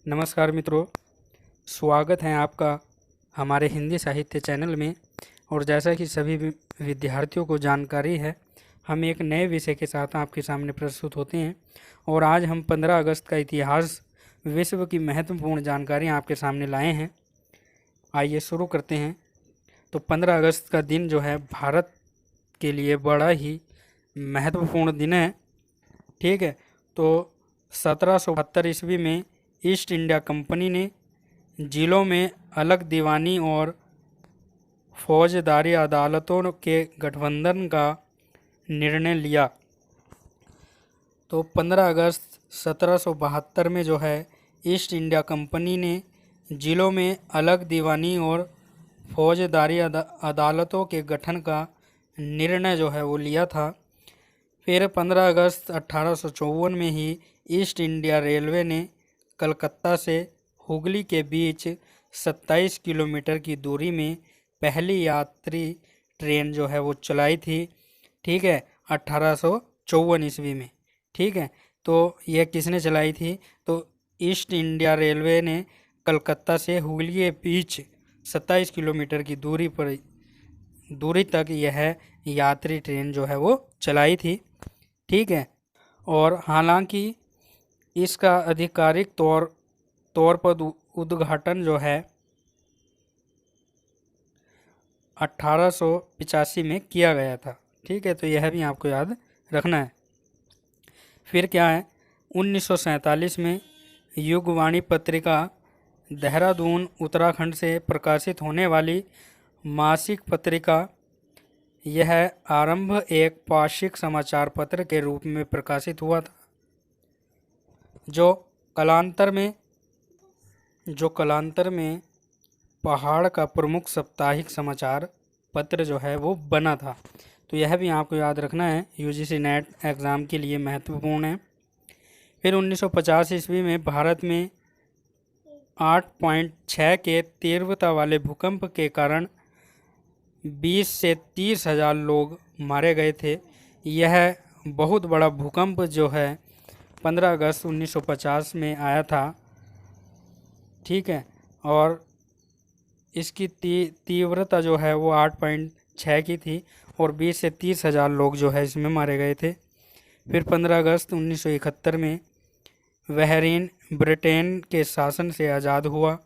नमस्कार मित्रों, स्वागत है आपका हमारे हिंदी साहित्य चैनल में। और जैसा कि सभी विद्यार्थियों को जानकारी है, हम एक नए विषय के साथ आपके सामने प्रस्तुत होते हैं। और आज हम 15 अगस्त का इतिहास, विश्व की महत्वपूर्ण जानकारियाँ आपके सामने लाए हैं। आइए शुरू करते हैं। तो 15 अगस्त का दिन जो है भारत के लिए बड़ा ही महत्वपूर्ण दिन है। ठीक है, तो 1772 ईस्वी में ईस्ट इंडिया कंपनी ने जिलों में अलग दीवानी और फौजदारी अदालतों के गठबंधन का निर्णय लिया। तो 15 अगस्त 1772 में जो है ईस्ट इंडिया कंपनी ने जिलों में अलग दीवानी और फौजदारी अदालतों के गठन का निर्णय जो है वो लिया था। फिर 15 अगस्त 1854 में ही ईस्ट इंडिया रेलवे ने कलकत्ता से हुगली के बीच 27 किलोमीटर की दूरी में पहली यात्री ट्रेन जो है वो चलाई थी। ठीक है, 1854 ईस्वी में। ठीक है, तो यह किसने चलाई थी? तो ईस्ट इंडिया रेलवे ने कलकत्ता से हुगली के बीच 27 किलोमीटर की दूरी तक यह यात्री ट्रेन जो है वो चलाई थी। ठीक है, और हालांकि इसका आधिकारिक तौर पर उद्घाटन जो है 1885 में किया गया था। ठीक है, तो यह भी आपको याद रखना है। फिर क्या है, 1947 में युगवाणी पत्रिका, देहरादून उत्तराखंड से प्रकाशित होने वाली मासिक पत्रिका, यह आरंभ एक पाक्षिक समाचार पत्र के रूप में प्रकाशित हुआ था, जो कालांतर में पहाड़ का प्रमुख साप्ताहिक समाचार पत्र जो है वो बना था। तो यह भी आपको याद रखना है, यूजीसी नेट एग्ज़ाम के लिए महत्वपूर्ण है। फिर 1950 ईस्वी में भारत में 8.6 के तीव्रता वाले भूकंप के कारण 20 से 30 हज़ार लोग मारे गए थे। यह बहुत बड़ा भूकंप जो है 15 अगस्त 1950 में आया था। ठीक है, और इसकी तीव्रता जो है वो 8.6 की थी और 20 से 30 हज़ार लोग जो है इसमें मारे गए थे। फिर 15 अगस्त 1971 में बहरीन ब्रिटेन के शासन से आज़ाद हुआ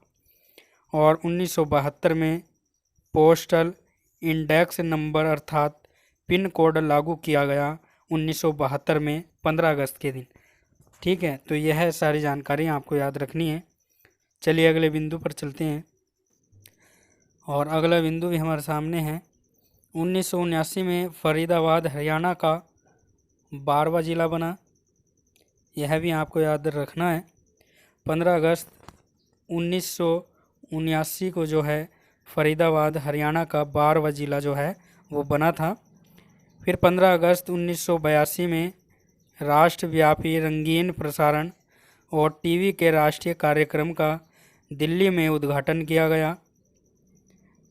और 1972 में पोस्टल इंडेक्स नंबर अर्थात पिन कोड लागू किया गया 1972 में 15 अगस्त के दिन। ठीक है, तो यह सारी जानकारी आपको याद रखनी है। चलिए अगले बिंदु पर चलते हैं। और अगला बिंदु भी हमारे सामने है। 1979 में फरीदाबाद हरियाणा का 12वां ज़िला बना। यह भी आपको याद रखना है। 15 अगस्त 1979 को जो है फरीदाबाद हरियाणा का 12वां ज़िला जो है वो बना था। फिर 15 अगस्त 1982 में राष्ट्रव्यापी रंगीन प्रसारण और टीवी के राष्ट्रीय कार्यक्रम का दिल्ली में उद्घाटन किया गया।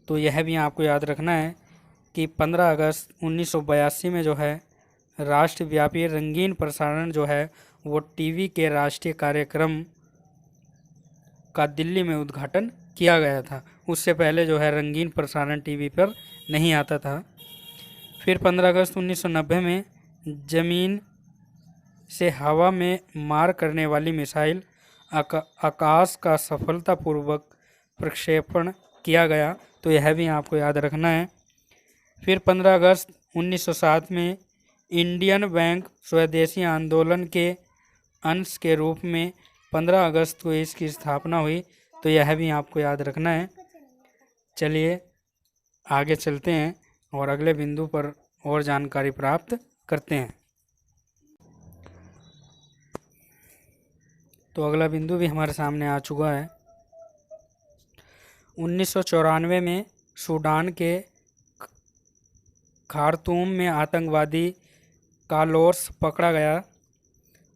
तो यह भी आपको याद रखना है कि 15 अगस्त 1982 में जो है राष्ट्रव्यापी रंगीन प्रसारण जो है वो टीवी के राष्ट्रीय कार्यक्रम का दिल्ली में उद्घाटन किया गया था। उससे पहले जो है रंगीन प्रसारण टीवी पर नहीं आता था। फिर 15 अगस्त 1990 में ज़मीन से हवा में मार करने वाली मिसाइल आकाश का सफलतापूर्वक प्रक्षेपण किया गया। तो यह भी आपको याद रखना है। फिर 15 अगस्त 1907 में इंडियन बैंक स्वदेशी आंदोलन के अंश के रूप में 15 अगस्त को इसकी स्थापना हुई। तो यह भी आपको याद रखना है। चलिए आगे चलते हैं और अगले बिंदु पर और जानकारी प्राप्त करते हैं। तो अगला बिंदु भी हमारे सामने आ चुका है। 1994 में सूडान के खार्तूम में आतंकवादी कार्लोस पकड़ा गया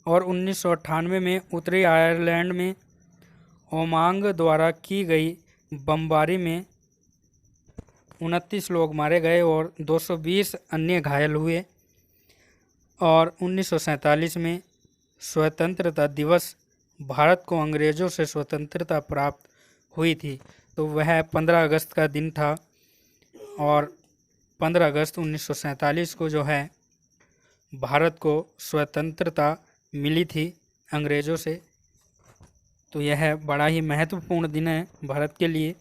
और 1998 में उत्तरी आयरलैंड में ओमांग द्वारा की गई बमबारी में 29 लोग मारे गए और 220 अन्य घायल हुए। और 1947 में स्वतंत्रता दिवस भारत को अंग्रेज़ों से स्वतंत्रता प्राप्त हुई थी। तो वह 15 अगस्त का दिन था और 15 अगस्त 1947 को जो है भारत को स्वतंत्रता मिली थी अंग्रेज़ों से। तो यह बड़ा ही महत्वपूर्ण दिन है भारत के लिए।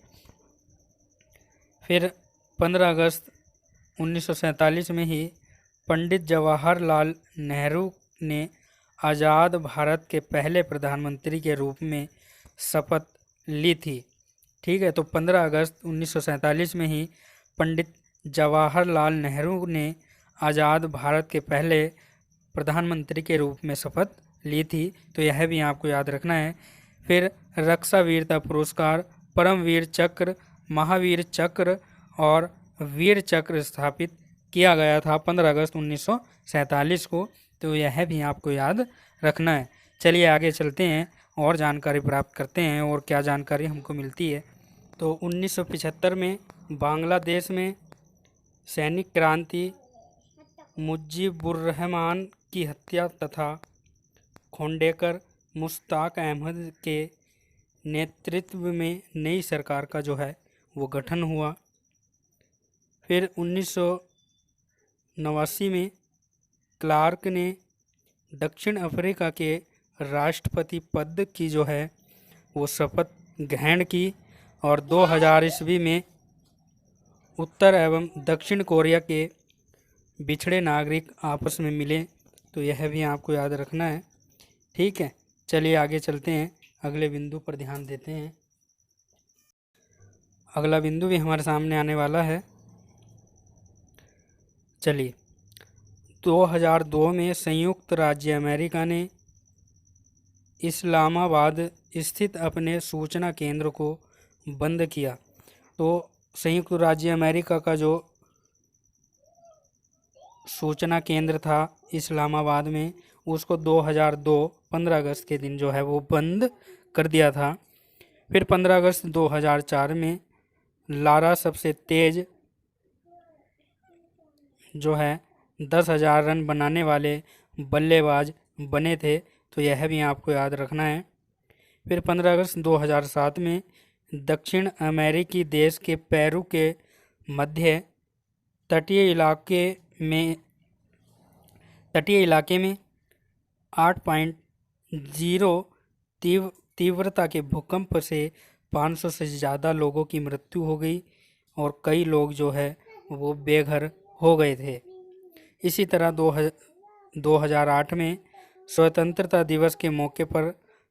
फिर 15 अगस्त 1947 में ही पंडित जवाहरलाल नेहरू ने आज़ाद भारत के पहले प्रधानमंत्री के रूप में शपथ ली थी। ठीक है, तो 15 अगस्त 1947 में ही पंडित जवाहरलाल नेहरू ने आज़ाद भारत के पहले प्रधानमंत्री के रूप में शपथ ली थी। तो यह भी आपको याद रखना है। फिर रक्षा वीरता पुरस्कार, परमवीर चक्र, महावीर चक्र और वीर चक्र स्थापित किया गया था 15 अगस्त 1947 को। तो यह भी आपको याद रखना है। चलिए आगे चलते हैं और जानकारी प्राप्त करते हैं और क्या जानकारी हमको मिलती है। तो 1975 में बांग्लादेश में सैनिक क्रांति, मुजीबुर्रहमान की हत्या तथा खोंडेकर मुश्ताक अहमद के नेतृत्व में नई सरकार का जो है वो गठन हुआ। फिर 1989 में क्लार्क ने दक्षिण अफ्रीका के राष्ट्रपति पद की जो है वो शपथ ग्रहण की और 2000 ईस्वी में उत्तर एवं दक्षिण कोरिया के बिछड़े नागरिक आपस में मिले। तो यह भी आपको याद रखना है। ठीक है, चलिए आगे चलते हैं, अगले बिंदु पर ध्यान देते हैं। अगला बिंदु भी हमारे सामने आने वाला है। चलिए, 2002 में संयुक्त राज्य अमेरिका ने इस्लामाबाद स्थित अपने सूचना केंद्र को बंद किया। तो संयुक्त राज्य अमेरिका का जो सूचना केंद्र था इस्लामाबाद में, उसको 2002 15 अगस्त के दिन जो है वो बंद कर दिया था। फिर 15 अगस्त 2004 में लारा सबसे तेज जो है 10,000 रन बनाने वाले बल्लेबाज बने थे। तो यह भी आपको याद रखना है। फिर 15 अगस्त 2007 में दक्षिण अमेरिकी देश के पेरू के मध्य तटीय इलाके में 8.0 तीव्रता के भूकंप से 500 से ज़्यादा लोगों की मृत्यु हो गई और कई लोग जो है वो बेघर हो गए थे। इसी तरह 2008 में स्वतंत्रता दिवस के मौके पर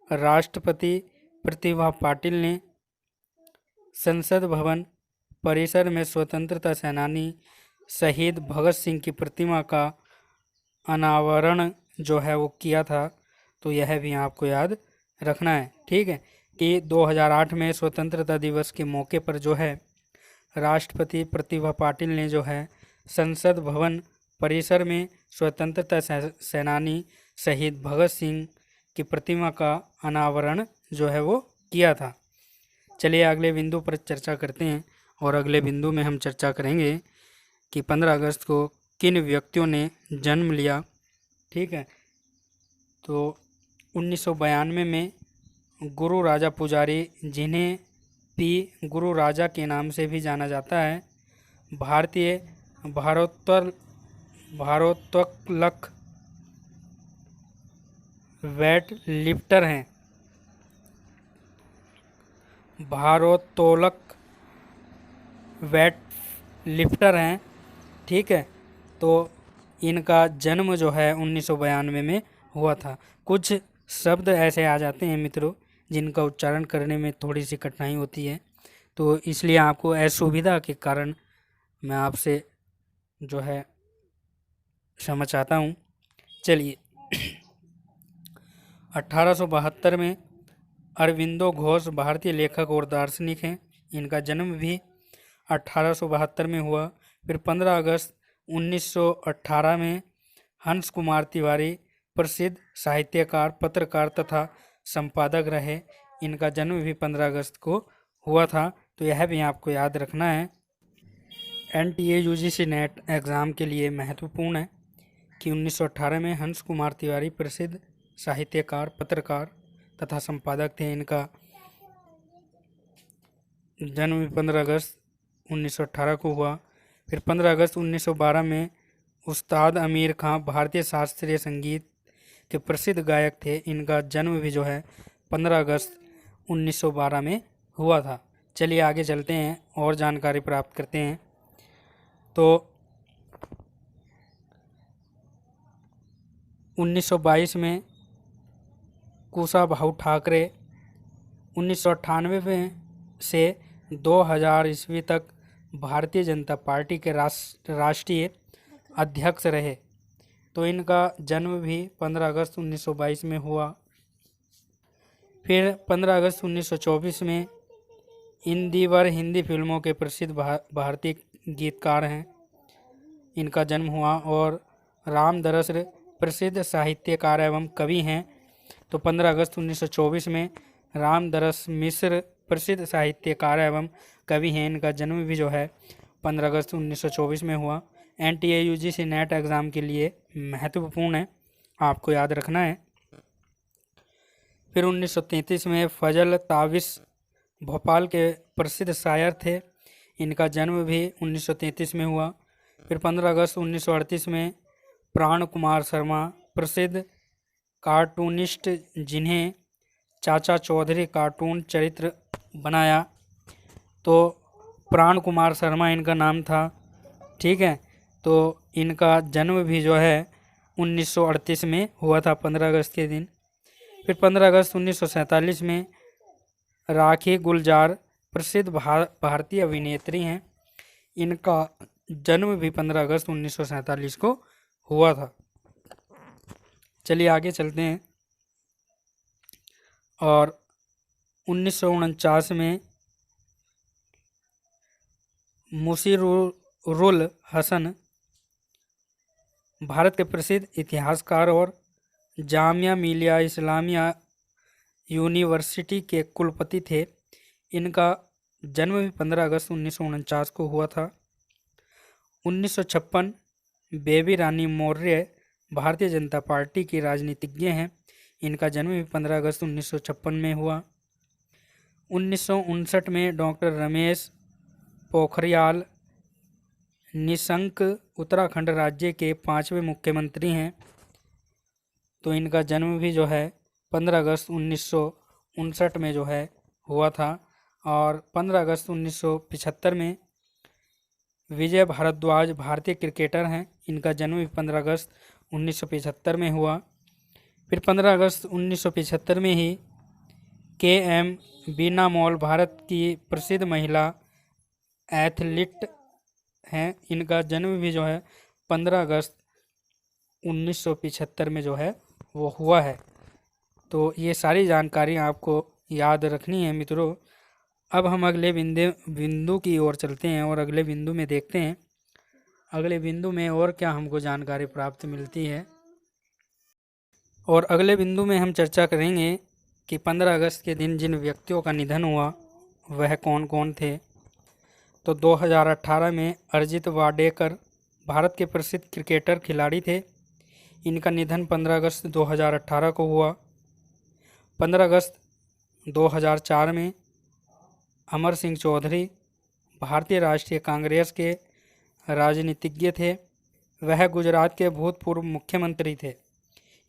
राष्ट्रपति प्रतिभा पाटिल ने संसद भवन परिसर में स्वतंत्रता सेनानी शहीद भगत सिंह की प्रतिमा का अनावरण जो है वो किया था। तो यह भी आपको याद रखना है। ठीक है, कि 2008 में स्वतंत्रता दिवस के मौके पर जो है राष्ट्रपति प्रतिभा पाटिल ने जो है संसद भवन परिसर में स्वतंत्रता सेनानी शहीद भगत सिंह की प्रतिमा का अनावरण जो है वो किया था। चलिए अगले बिंदु पर चर्चा करते हैं और अगले बिंदु में हम चर्चा करेंगे कि 15 अगस्त को किन व्यक्तियों ने जन्म लिया। ठीक है, तो 1992 में गुरु राजा पुजारी, जिन्हें पी गुरु राजा के नाम से भी जाना जाता है, भारतीय भारोत्तोलक वेट लिफ्टर हैं। भारोत्तोलक वेट लिफ्टर हैं। ठीक है, तो इनका जन्म जो है 1992 में हुआ था। कुछ शब्द ऐसे आ जाते हैं मित्रों जिनका उच्चारण करने में थोड़ी सी कठिनाई होती है, तो इसलिए आपको असुविधा के कारण मैं आपसे जो है क्षमा चाहता हूँ। चलिए 1872 में अरविंदो घोष भारतीय लेखक और दार्शनिक हैं। इनका जन्म भी 1872 में हुआ। फिर 15 अगस्त 1918 में हंस कुमार तिवारी प्रसिद्ध साहित्यकार, पत्रकार तथा संपादक रहे। इनका जन्म भी 15 अगस्त को हुआ था। तो यह भी आपको याद रखना है। NTA UGC नेट एग्ज़ाम के लिए महत्वपूर्ण है कि 1918 में हंस कुमार तिवारी प्रसिद्ध साहित्यकार, पत्रकार तथा संपादक थे। इनका जन्म 15 अगस्त 1918 को हुआ। फिर 15 अगस्त 1912 में उस्ताद अमीर खां भारतीय शास्त्रीय संगीत के प्रसिद्ध गायक थे। इनका जन्म भी जो है 15 अगस्त 1912 में हुआ था। चलिए आगे चलते हैं और जानकारी प्राप्त करते हैं। तो 1922 में कुशाभाऊ ठाकरे 1998 में से 2000 ईस्वी तक भारतीय जनता पार्टी के राष्ट्रीय अध्यक्ष रहे। तो इनका जन्म भी 15 अगस्त 1922 में हुआ। फिर 15 अगस्त 1924 में इन दीवर हिंदी फिल्मों के प्रसिद्ध भारतीय गीतकार हैं, इनका जन्म हुआ। और रामदरस प्रसिद्ध साहित्यकार एवं कवि हैं। तो 15 अगस्त 1924 में रामदरस मिश्र प्रसिद्ध साहित्यकार एवं कवि हैं, इनका जन्म भी जो है 15 अगस्त 1924 में हुआ। NTA UGC नेट एग्ज़ाम के लिए महत्वपूर्ण है, आपको याद रखना है। फिर 1933 में फजल ताबिश भोपाल के प्रसिद्ध शायर थे, इनका जन्म भी 1933 में हुआ। फिर 15 अगस्त 1938 में प्राण कुमार शर्मा प्रसिद्ध कार्टूनिस्ट, जिन्हें चाचा चौधरी कार्टून चरित्र बनाया, तो प्राण कुमार शर्मा इनका नाम था, ठीक है। तो इनका जन्म भी जो है 1938 में हुआ था 15 अगस्त के दिन। फिर 15 अगस्त 1947 में राखी गुलजार प्रसिद्ध भारतीय अभिनेत्री हैं, इनका जन्म भी 15 अगस्त 1947 को हुआ था। चलिए आगे चलते हैं। और 1949 में मुशीरुल हसन भारत के प्रसिद्ध इतिहासकार और जामिया मिलिया इस्लामिया यूनिवर्सिटी के कुलपति थे, इनका जन्म भी 15 अगस्त 1949 को हुआ था। 1956 बेबी रानी मौर्य भारतीय जनता पार्टी की राजनीतिज्ञ हैं, इनका जन्म भी 15 अगस्त 1956 में हुआ। 1959 में डॉक्टर रमेश पोखरियाल निशंक उत्तराखंड राज्य के 5वें मुख्यमंत्री हैं, तो इनका जन्म भी जो है 15 अगस्त 1959 में जो है हुआ था। और 15 अगस्त 1975 में विजय भारद्वाज भारतीय क्रिकेटर हैं, इनका जन्म भी 15 अगस्त 1975 में हुआ। फिर 15 अगस्त 1975 में ही KM बीना मॉल भारत की प्रसिद्ध महिला एथलीट हैं, इनका जन्म भी जो है 15 अगस्त 1975 में जो है वो हुआ है। तो ये सारी जानकारी आपको याद रखनी है मित्रों। अब हम अगले बिंदु की ओर चलते हैं और अगले बिंदु में देखते हैं अगले बिंदु में और क्या हमको जानकारी प्राप्त मिलती है। और अगले बिंदु में हम चर्चा करेंगे कि 15 अगस्त के दिन जिन व्यक्तियों का निधन हुआ वह कौन कौन थे। तो 2018 में अरिजित वाडेकर भारत के प्रसिद्ध क्रिकेटर खिलाड़ी थे, इनका निधन 15 अगस्त 2018 को हुआ। 15 अगस्त 2004 में अमर सिंह चौधरी भारतीय राष्ट्रीय कांग्रेस के राजनीतिज्ञ थे, वह गुजरात के भूतपूर्व मुख्यमंत्री थे,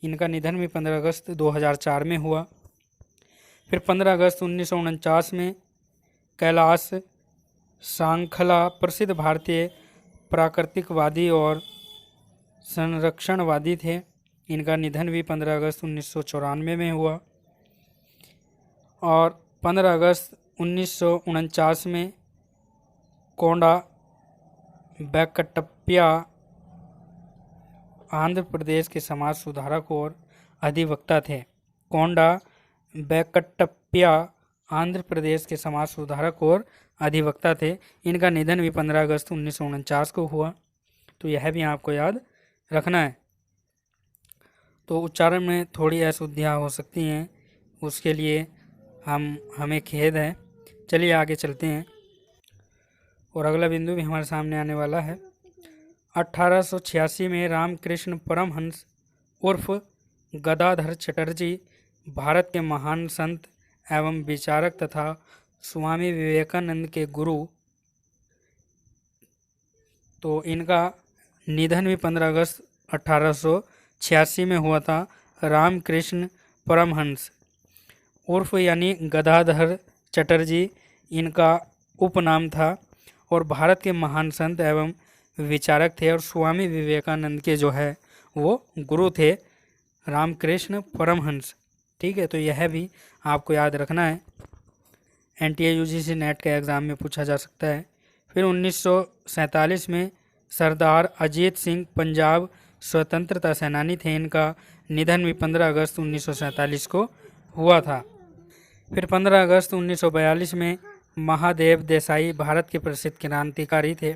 इनका निधन भी 15 अगस्त 2004 में हुआ। फिर 15 अगस्त 1949 में कैलाश सांखला प्रसिद्ध भारतीय प्राकृतिकवादी और संरक्षणवादी थे, इनका निधन भी 15 अगस्त 1994 में हुआ। और 15 अगस्त 1949 में कोंडा बैकटप्पिया आंध्र प्रदेश के समाज सुधारक और अधिवक्ता थे। कोंडा बैकटप्पिया आंध्र प्रदेश के समाज सुधारक और अधिवक्ता थे, इनका निधन भी 15 अगस्त 1949 को हुआ। तो यह भी आपको याद रखना है। तो उच्चारण में थोड़ी अशुद्धियाँ हो सकती हैं, उसके लिए हमें खेद है। चलिए आगे चलते हैं और अगला बिंदु भी हमारे सामने आने वाला है। 1886 में रामकृष्ण परमहंस उर्फ गदाधर चटर्जी भारत के महान संत एवं विचारक तथा स्वामी विवेकानंद के गुरु। तो इनका निधन भी 15 अगस्त 1886 में हुआ था। रामकृष्ण परमहंस उर्फ यानी गदाधर चटर्जी इनका उपनाम था और भारत के महान संत एवं विचारक थे और स्वामी विवेकानंद के जो है वो गुरु थे, रामकृष्ण परमहंस। ठीक है, तो यह भी आपको याद रखना है, NTA UGC नेट के एग्ज़ाम में पूछा जा सकता है। फिर 1947 में सरदार अजीत सिंह पंजाब स्वतंत्रता सेनानी थे, इनका निधन भी 15 अगस्त 1947 को हुआ था। फिर 15 अगस्त 1942 में महादेव देसाई भारत के प्रसिद्ध क्रांतिकारी थे,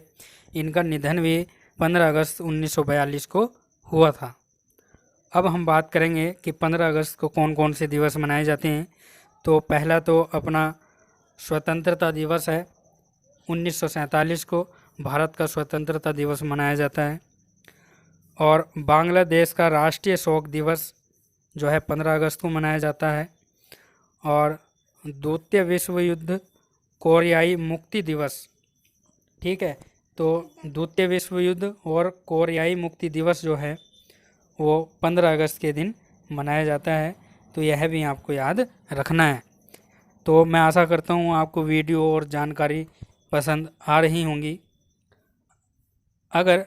इनका निधन भी 15 अगस्त 1942 को हुआ था। अब हम बात करेंगे कि 15 अगस्त को कौन कौन से दिवस मनाए जाते हैं। तो पहला तो अपना स्वतंत्रता दिवस है, 1947 को भारत का स्वतंत्रता दिवस मनाया जाता है। और बांग्लादेश का राष्ट्रीय शोक दिवस जो है 15 अगस्त को मनाया जाता है। और द्वितीय विश्व युद्ध कोरियाई मुक्ति दिवस, ठीक है, तो द्वितीय विश्व युद्ध और कोरियाई मुक्ति दिवस जो है वो 15 अगस्त के दिन मनाया जाता है। तो यह भी आपको याद रखना है। तो मैं आशा करता हूँ आपको वीडियो और जानकारी पसंद आ रही होंगी। अगर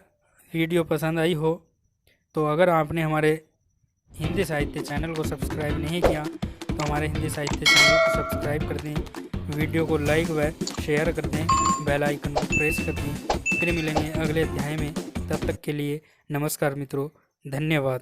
वीडियो पसंद आई हो तो अगर आपने हमारे हिंदी साहित्य चैनल को सब्सक्राइब नहीं किया तो हमारे हिंदी साहित्य चैनल को सब्सक्राइब कर दें, वीडियो को लाइक व शेयर कर दें, बेल आइकन को प्रेस कर दें। फिर मिलेंगे अगले अध्याय में, तब तक के लिए नमस्कार मित्रों, धन्यवाद।